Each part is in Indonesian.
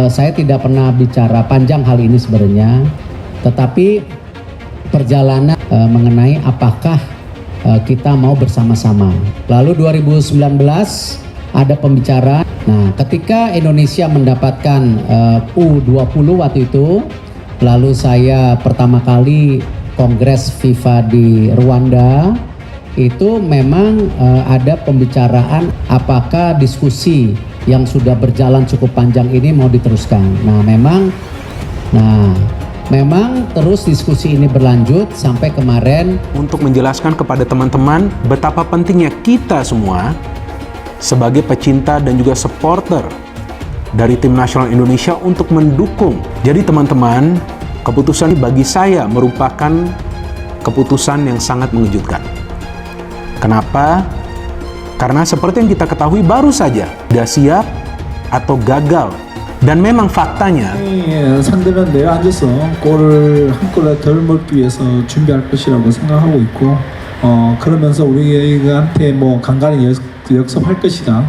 saya tidak pernah bicara panjang hal ini sebenarnya, tetapi perjalanan mengenai apakah kita mau bersama-sama. Lalu 2019 ada pembicaraan. Nah, ketika Indonesia mendapatkan U20 waktu itu, lalu saya pertama kali Kongres FIFA di Rwanda, itu memang ada pembicaraan apakah diskusi yang sudah berjalan cukup panjang ini mau diteruskan. Memang terus diskusi ini berlanjut sampai kemarin. Untuk menjelaskan kepada teman-teman betapa pentingnya kita semua sebagai pecinta dan juga supporter dari tim nasional Indonesia untuk mendukung. Jadi teman-teman, keputusan bagi saya merupakan keputusan yang sangat mengejutkan. Kenapa? Karena seperti yang kita ketahui baru saja sudah siap atau gagal. Dan memang faktanya 상대는 내가 앉아서 골을 한 골에 덜 먹기 위해서 준비할 것이라고 생각하고 있고 그러면서 우리한테 뭐 간간히 역습할 것이다.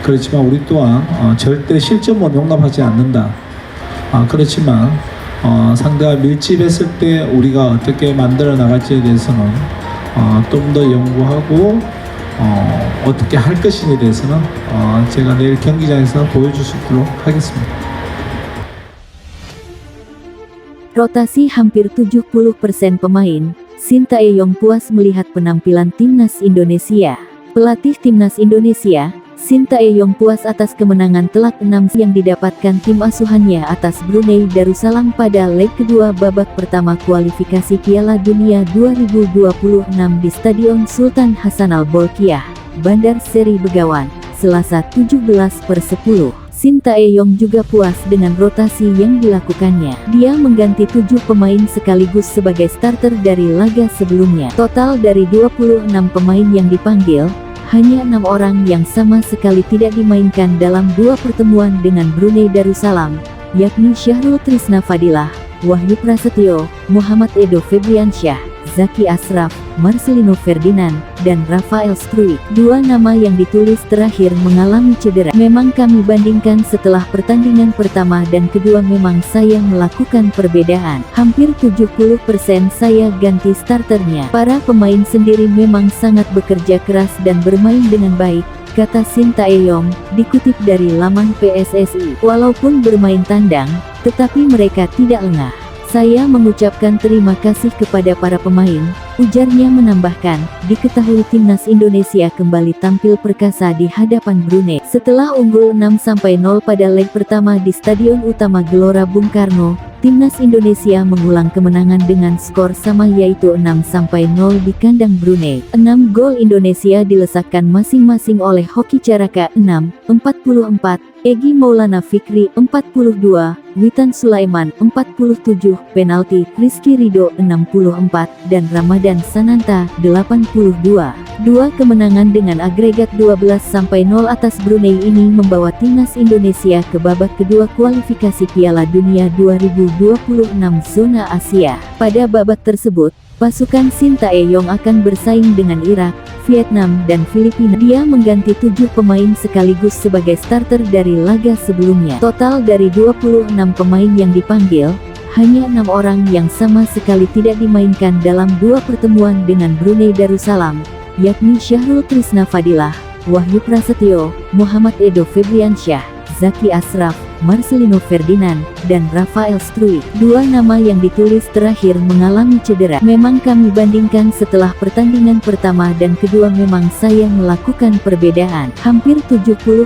그렇지만 우리 또한 절대 실점은 용납하지 않는다. 그렇지만 상대가 밀집했을 때 우리가 어떻게 만들어 나갈지에 대해서는 좀 더 연구하고 어떻게 할 것인에 대해서는 제가 내일 경기장에서 보여줄 수 있도록 하겠습니다. Rotasi hampir 70% pemain, Sintayong puas melihat penampilan timnas Indonesia. Pelatih timnas Indonesia, Sintayong puas atas kemenangan telak 6 yang didapatkan tim asuhannya atas Brunei Darussalam pada leg kedua babak pertama kualifikasi Piala Dunia 2026 di Stadion Sultan Hassanal Bolkiah, Bandar Seri Begawan, Selasa 17/10. Sintayong juga puas dengan rotasi yang dilakukannya. Dia mengganti 7 pemain sekaligus sebagai starter dari laga sebelumnya. Total dari 26 pemain yang dipanggil, hanya 6 orang yang sama sekali tidak dimainkan dalam 2 pertemuan dengan Brunei Darussalam, yakni Syahrul Trisna Fadilah, Wahyu Prasetyo, Muhammad Edo Febriansyah, Zaki Ashraf, Marcelino Ferdinand, dan Rafael Struijk. 2 nama yang ditulis terakhir mengalami cedera. Memang kami bandingkan setelah pertandingan pertama dan kedua memang saya melakukan perbedaan. Hampir 70% saya ganti starternya. Para pemain sendiri memang sangat bekerja keras dan bermain dengan baik, kata Sintayong, dikutip dari laman PSSI. Walaupun bermain tandang, tetapi mereka tidak lengah. Saya mengucapkan terima kasih kepada para pemain, ujarnya menambahkan, diketahui timnas Indonesia kembali tampil perkasa di hadapan Brunei. Setelah unggul 6-0 pada leg pertama di Stadion Utama Gelora Bung Karno, timnas Indonesia mengulang kemenangan dengan skor sama yaitu 6-0 di kandang Brunei. 6 gol Indonesia dilesakkan masing-masing oleh Hoki Caraka 6, 44, Egy Maulana Fikri 42, Witan Sulaiman 47, penalti Rizky Ridho 64, dan Ramadan Sananta 82. 2 kemenangan dengan agregat 12-0 atas Brunei ini membawa timnas Indonesia ke babak kedua kualifikasi Piala Dunia 2026 zona Asia. Pada babak tersebut, pasukan Sintayong akan bersaing dengan Irak, Vietnam, dan Filipina. Dia mengganti 7 pemain sekaligus sebagai starter dari laga sebelumnya. Total dari 26 pemain yang dipanggil, hanya 6 orang yang sama sekali tidak dimainkan dalam 2 pertemuan dengan Brunei Darussalam, yakni Syahrul Trisna Fadilah, Wahyu Prasetyo, Muhammad Edo Febriansyah, Zaki Ashraf, Marcelino Ferdinand, dan Rafael Struijk. 2 nama yang ditulis terakhir mengalami cedera. Memang kami bandingkan setelah pertandingan pertama dan kedua memang saya melakukan perbedaan. Hampir 70%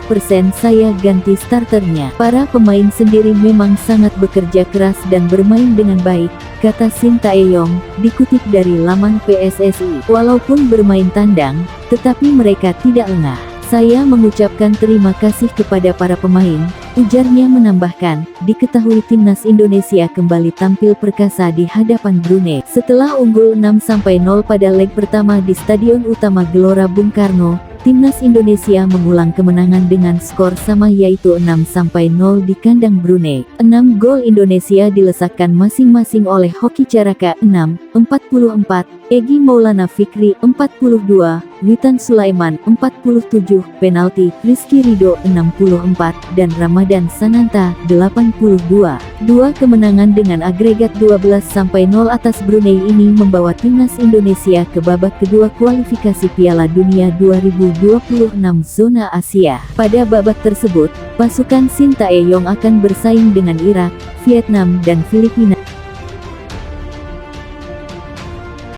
saya ganti starternya. Para pemain sendiri memang sangat bekerja keras dan bermain dengan baik, kata Sintayong, dikutip dari laman PSSI. Walaupun bermain tandang, tetapi mereka tidak lengah. Saya mengucapkan terima kasih kepada para pemain, ujarnya menambahkan, diketahui timnas Indonesia kembali tampil perkasa di hadapan Brunei. Setelah unggul 6-0 pada leg pertama di Stadion Utama Gelora Bung Karno, timnas Indonesia mengulang kemenangan dengan skor sama yaitu 6-0 di kandang Brunei. 6 gol Indonesia dilesakkan masing-masing oleh Hoki Caraka 6, 44, Egy Maulana Fikri 42, Witan Sulaiman 47, penalti Rizky Ridho 64, dan Ramadan Sananta 82. Dua kemenangan dengan agregat 12-0 atas Brunei ini membawa timnas Indonesia ke babak kedua kualifikasi Piala Dunia 2026 zona Asia. Pada babak tersebut, pasukan Sintayong akan bersaing dengan Irak, Vietnam, dan Filipina.